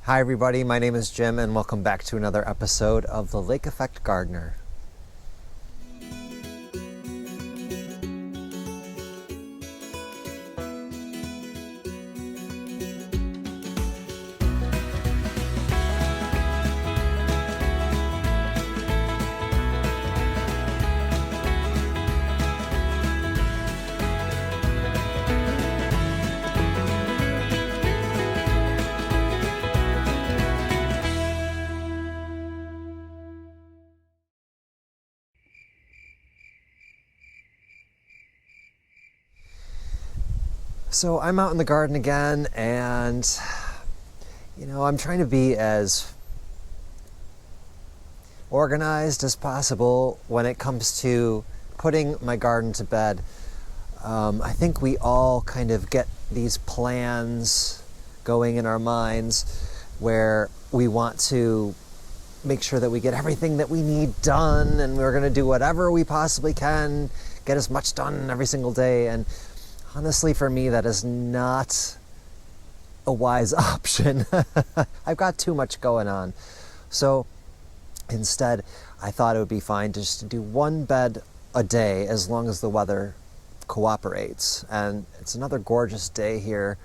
Hi everybody, my name is Jim and welcome back to another episode of The Lake Effect Gardener. So I'm out in the garden again and I'm trying to be as organized as possible when it comes to putting my garden to bed. I think we all kind of get these plans going in our minds where we want to make sure that we get everything that we need done, and we're going to do whatever we possibly can, get as much done every single day. And honestly, for me, that is not a wise option. I've got too much going on. So instead, I thought it would be fine just to do one bed a day as long as the weather cooperates. And it's another gorgeous day here.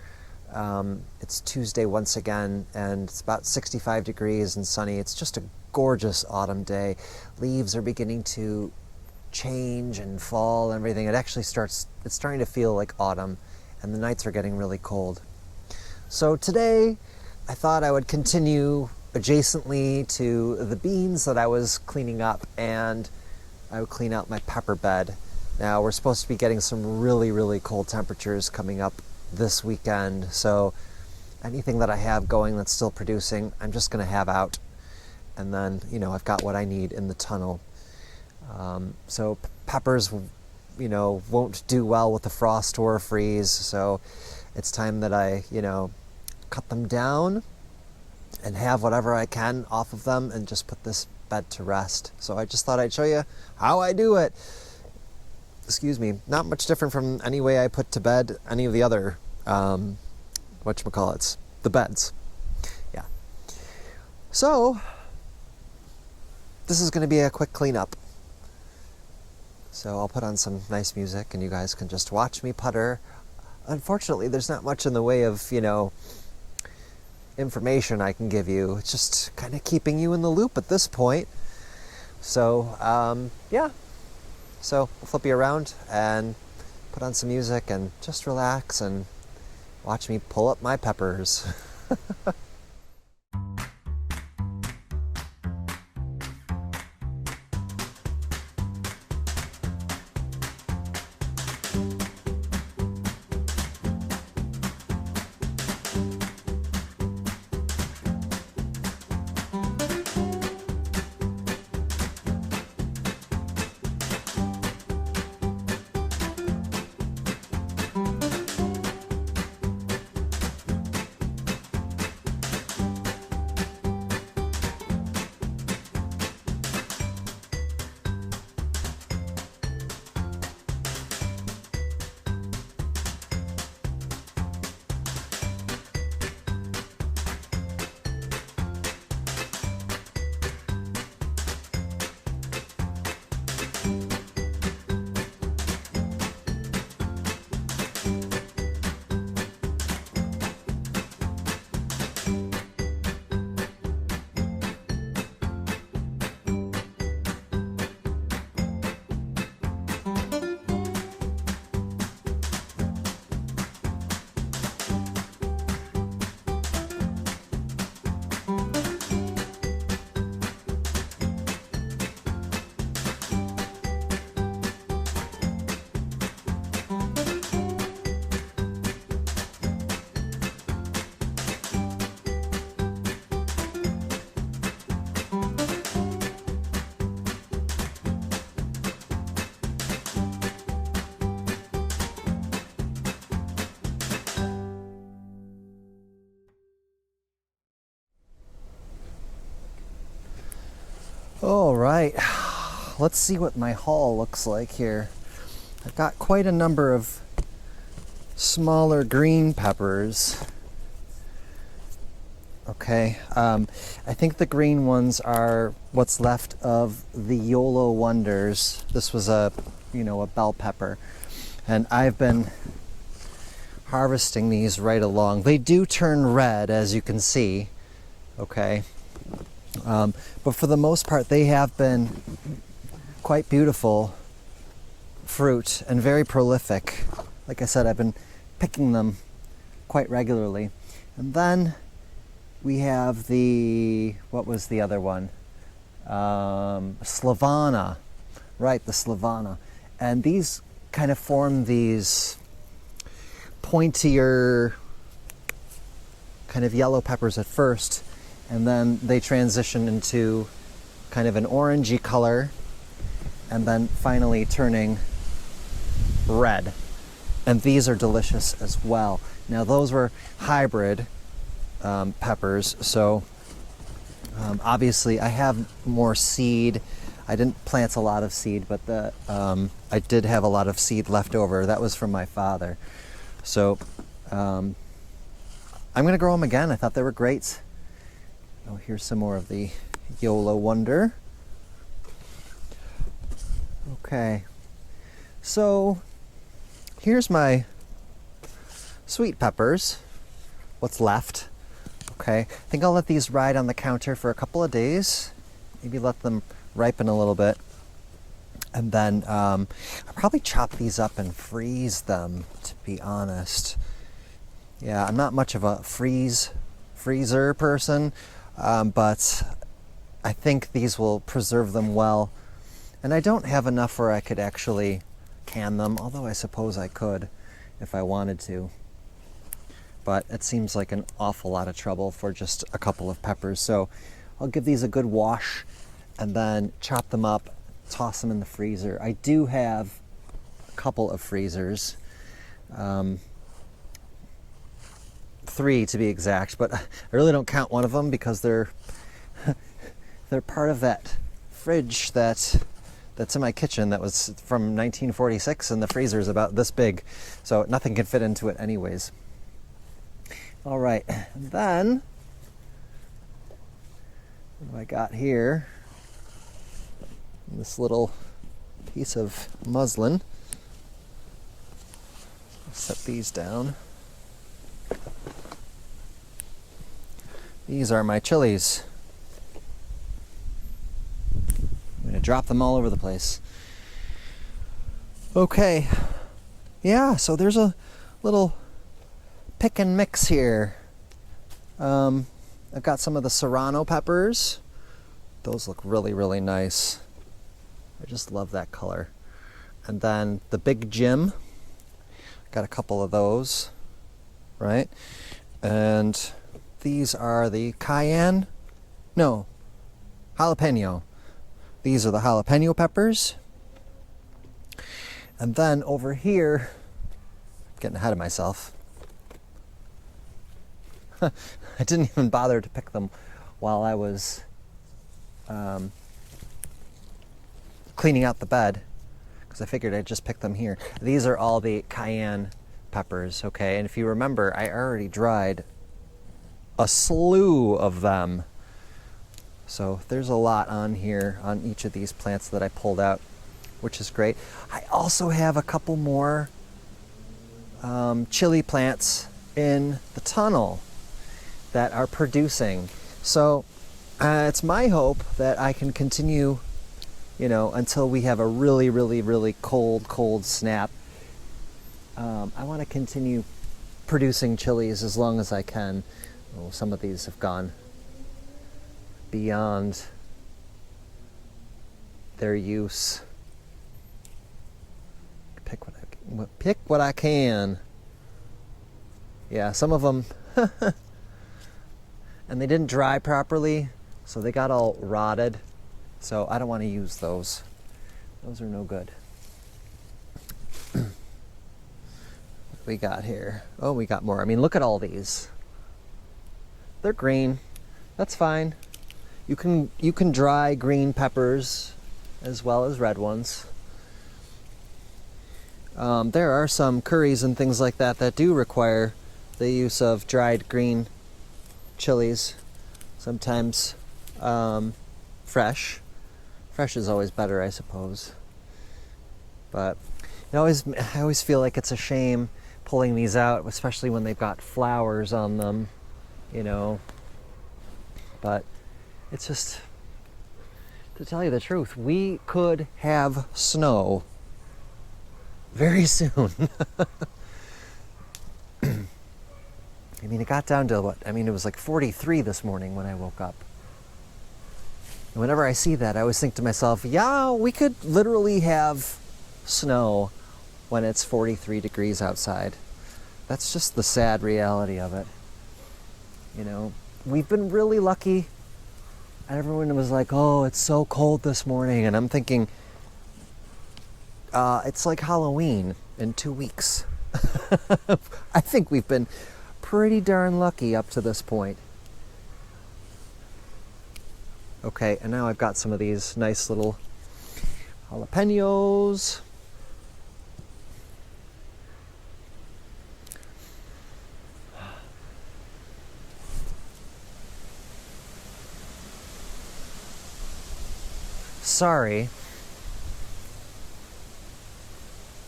It's Tuesday once again, and it's about 65 degrees and sunny. It's just a gorgeous autumn day. Leaves are beginning to change and fall and everything. It's starting to feel like autumn, and the nights are getting really cold. So today, I thought I would continue adjacently to the beans that I was cleaning up, and I would clean out my pepper bed. Now, we're supposed to be getting some really, really cold temperatures coming up this weekend, so anything that I have going that's still producing, I'm just going to have out. And then, I've got what I need in the tunnel. So peppers, won't do well with the frost or freeze, so it's time that I, cut them down and have whatever I can off of them and just put this bed to rest. So I just thought I'd show you how I do it. Excuse me, not much different from any way I put to bed any of the other, whatchamacallits, the beds. Yeah. So, this is going to be a quick cleanup. So I'll put on some nice music and you guys can just watch me putter. Unfortunately, there's not much in the way of, information I can give you. It's just kind of keeping you in the loop at this point. So, yeah. So I'll flip you around and put on some music and just relax and watch me pull up my peppers. All right, let's see what my haul looks like here. I've got quite a number of smaller green peppers. Okay, I think the green ones are what's left of the YOLO Wonders. This was a bell pepper, and I've been harvesting these right along. They do turn red, as you can see, okay, but for the most part they have been quite beautiful fruit and very prolific. Like I said, I've been picking them quite regularly. And then we have what was the other one? Slavana, right, the Slavana. And these kind of form these pointier kind of yellow peppers at first, and then they transition into kind of an orangey color, and then finally turning red. And these are delicious as well. Now those were hybrid peppers, so obviously I have more seed. I didn't plant a lot of seed, but I did have a lot of seed left over. That was from my father. So I'm going to grow them again. I thought they were great. Oh, here's some more of the YOLO Wonder. Okay, so here's my sweet peppers, what's left. Okay, I think I'll let these ride on the counter for a couple of days, maybe let them ripen a little bit, and then I'll probably chop these up and freeze them, to be honest. Yeah, I'm not much of a freezer person, but I think these will preserve them well. And I don't have enough where I could actually can them, although I suppose I could if I wanted to. But it seems like an awful lot of trouble for just a couple of peppers. So I'll give these a good wash and then chop them up, toss them in the freezer. I do have a couple of freezers, 3 to be exact, but I really don't count one of them because they're part of that fridge that's in my kitchen that was from 1946, and the freezer is about this big, so nothing can fit into it anyways. All right, and then what do I got here? This little piece of muslin. Set these down. These are my chilies. I'm going to drop them all over the place. Okay. Yeah, so there's a little pick and mix here. I've got some of the Serrano peppers. Those look really, really nice. I just love that color. And then the Big Jim. Got a couple of those, right? And these are the jalapeno. These are the jalapeno peppers. And then over here, getting ahead of myself. I didn't even bother to pick them while I was cleaning out the bed, because I figured I'd just pick them here. These are all the cayenne peppers, okay? And if you remember, I already dried a slew of them. So there's a lot on here on each of these plants that I pulled out, which is great. I also have a couple more chili plants in the tunnel that are producing. So it's my hope that I can continue, until we have a really, really, really cold snap. I want to continue producing chilies as long as I can. Oh, some of these have gone beyond their use. Pick what I can. Yeah, some of them and they didn't dry properly, so they got all rotted. So I don't want to use those. Those are no good. What do we got here? Oh, we got more. I mean, look at all these. They're green. That's fine. You can dry green peppers as well as red ones. There are some curries and things like that that do require the use of dried green chilies, sometimes fresh. Fresh is always better, I suppose. But I always feel like it's a shame pulling these out, especially when they've got flowers on them, you know. But it's just, to tell you the truth, we could have snow very soon. I mean, it got down to what? I mean, it was like 43 this morning when I woke up. And whenever I see that, I always think to myself, yeah, we could literally have snow when it's 43 degrees outside. That's just the sad reality of it. You know, we've been really lucky. And everyone was like, oh, it's so cold this morning. And I'm thinking, it's like Halloween in 2 weeks. I think we've been pretty darn lucky up to this point. Okay, and now I've got some of these nice little jalapenos. Sorry.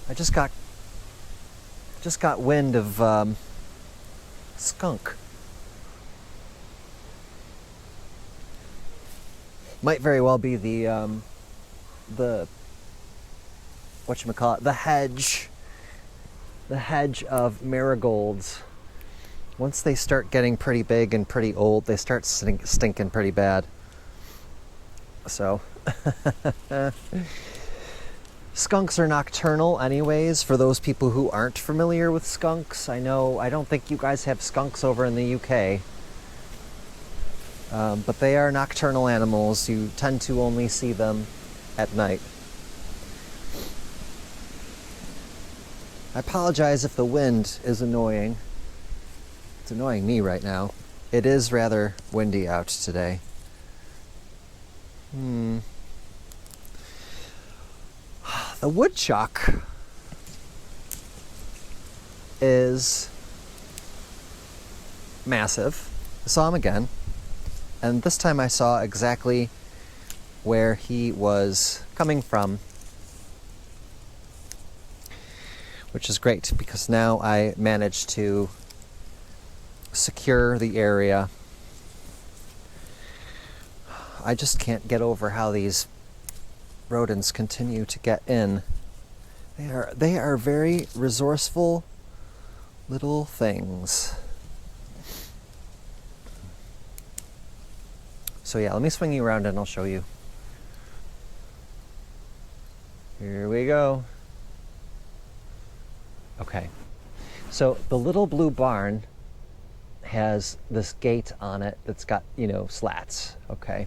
I just got wind of skunk. Might very well be the whatchamacallit, the hedge of marigolds. Once they start getting pretty big and pretty old, they start stinking pretty bad. So skunks are nocturnal anyways, for those people who aren't familiar with skunks. I don't think you guys have skunks over in the UK. But they are nocturnal animals. You tend to only see them at night. I apologize if the wind is annoying. It's annoying me right now. It is rather windy out today. The woodchuck is massive. I saw him again. And this time I saw exactly where he was coming from, which is great because now I managed to secure the area. I just can't get over how these rodents continue to get in. They are very resourceful little things. So yeah, let me swing you around and I'll show you. Here we go. Okay. So the little blue barn has this gate on it that's got, slats. Okay.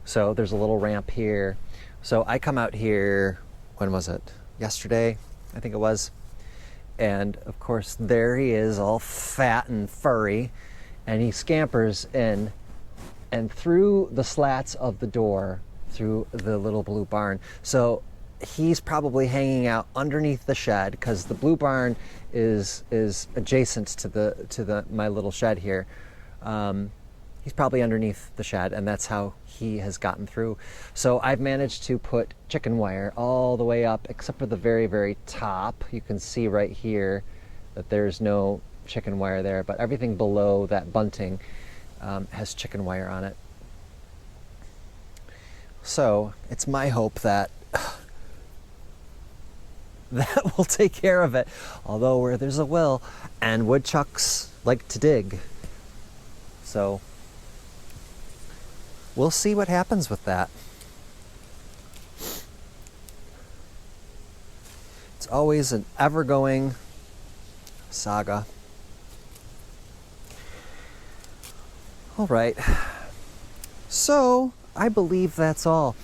So there's a little ramp here. So I come out here, when was it? Yesterday, I think it was. And of course, there he is, all fat and furry, and he scampers in and through the slats of the door, through the little blue barn. So he's probably hanging out underneath the shed because the blue barn is adjacent to my little shed here. He's probably underneath the shed, and that's how he has gotten through. So I've managed to put chicken wire all the way up, except for the very, very top. You can see right here that there's no chicken wire there, but everything below that bunting has chicken wire on it. So it's my hope that that will take care of it. Although where there's a will, and woodchucks like to dig. So we'll see what happens with that. It's always an ever-going saga. All right, so I believe that's all.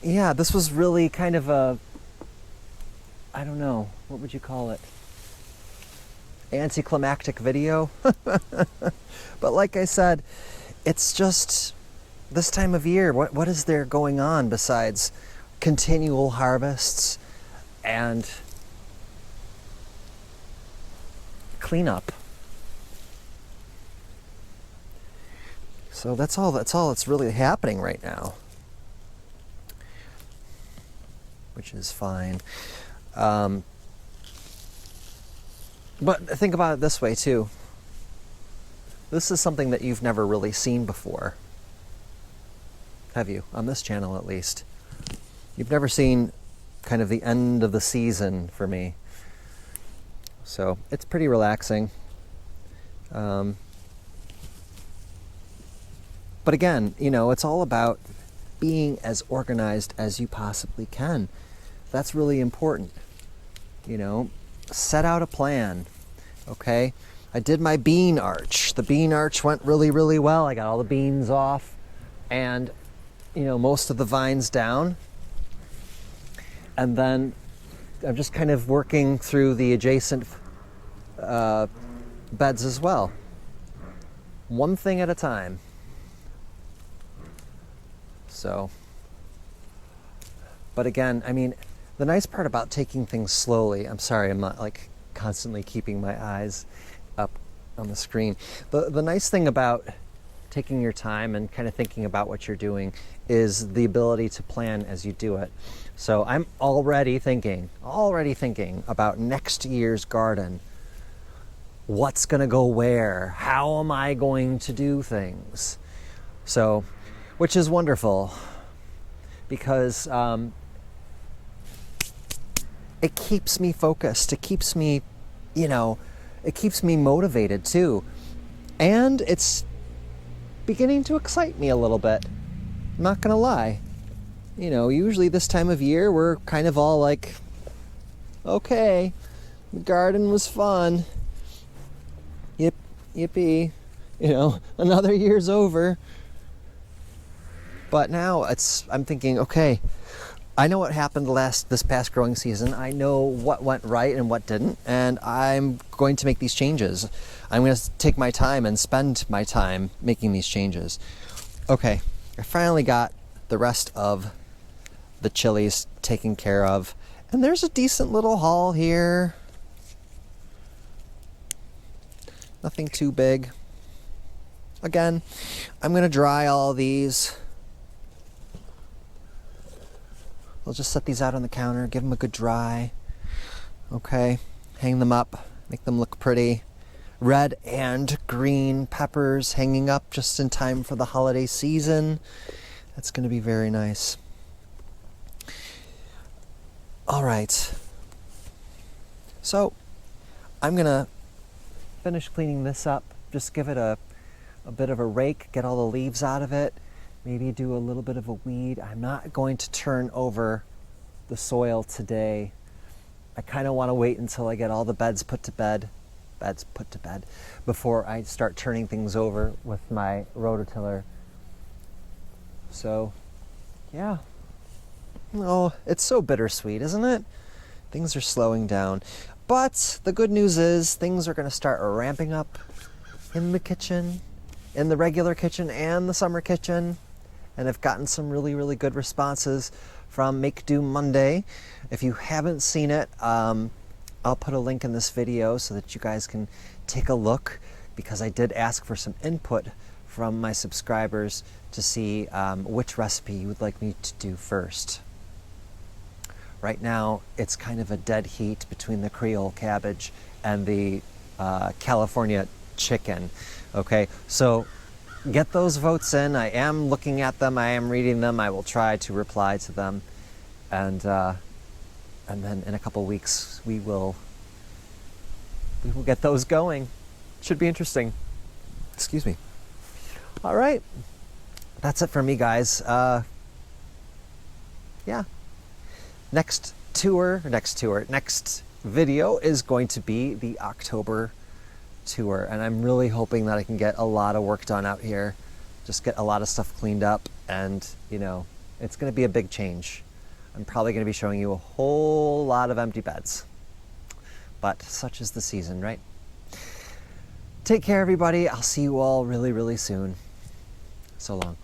Yeah, this was really kind of a, I don't know, what would you call it? Anticlimactic video. But like I said, it's just this time of year. What is there going on besides continual harvests and cleanup? So that's all that's really happening right now, which is fine. But think about it this way too. This is something that you've never really seen before. Have you? On this channel, at least. You've never seen kind of the end of the season for me. So it's pretty relaxing. But again, you know, it's all about being as organized as you possibly can. That's really important. You know, set out a plan, okay? I did my bean arch. The bean arch went really, really well. I got all the beans off and, you know, most of the vines down. And then I'm just kind of working through the adjacent beds as well. One thing at a time. So, but again, I mean, the nice part about taking things slowly, I'm sorry, I'm not like constantly keeping my eyes up on the screen. The nice thing about taking your time and kind of thinking about what you're doing is the ability to plan as you do it. So I'm already thinking about next year's garden. What's going to go where? How am I going to do things? So, which is wonderful because it keeps me focused. It keeps me, you know, it keeps me motivated too. And it's beginning to excite me a little bit. I'm not going to lie. You know, usually this time of year, we're kind of all like, okay, the garden was fun. Yippee. You know, another year's over. But now I'm thinking, okay, I know what happened this past growing season. I know what went right and what didn't, and I'm going to make these changes. I'm going to take my time and spend my time making these changes. Okay, I finally got the rest of the chilies taken care of, and there's a decent little haul here. Nothing too big. Again, I'm going to dry all these. I'll just set these out on the counter, give them a good dry. Okay, hang them up, make them look pretty. Red and green peppers hanging up just in time for the holiday season. That's going to be very nice. All right. So, I'm going to finish cleaning this up. Just give it a bit of a rake, get all the leaves out of it. Maybe do a little bit of a weed. I'm not going to turn over the soil today. I kind of want to wait until I get all the beds put to bed before I start turning things over with my rototiller. So, yeah. Oh, it's so bittersweet, isn't it? Things are slowing down. But the good news is things are going to start ramping up in the kitchen, in the regular kitchen and the summer kitchen. And I've gotten some really, really good responses from Make Do Monday. If you haven't seen it, I'll put a link in this video so that you guys can take a look, because I did ask for some input from my subscribers to see which recipe you would like me to do first. Right now, it's kind of a dead heat between the Creole cabbage and the California chicken. Okay, so get those votes in. I am looking at them. I am reading them. I will try to reply to them, and then in a couple weeks we will get those going. Should be interesting. Excuse me. All right, that's it for me, guys. Yeah. Next video is going to be the October tour, and I'm really hoping that I can get a lot of work done out here, just get a lot of stuff cleaned up, and you know, it's going to be a big change. I'm probably going to be showing you a whole lot of empty beds, but such is the season, right? Take care, everybody. I'll see you all really, really soon. So long.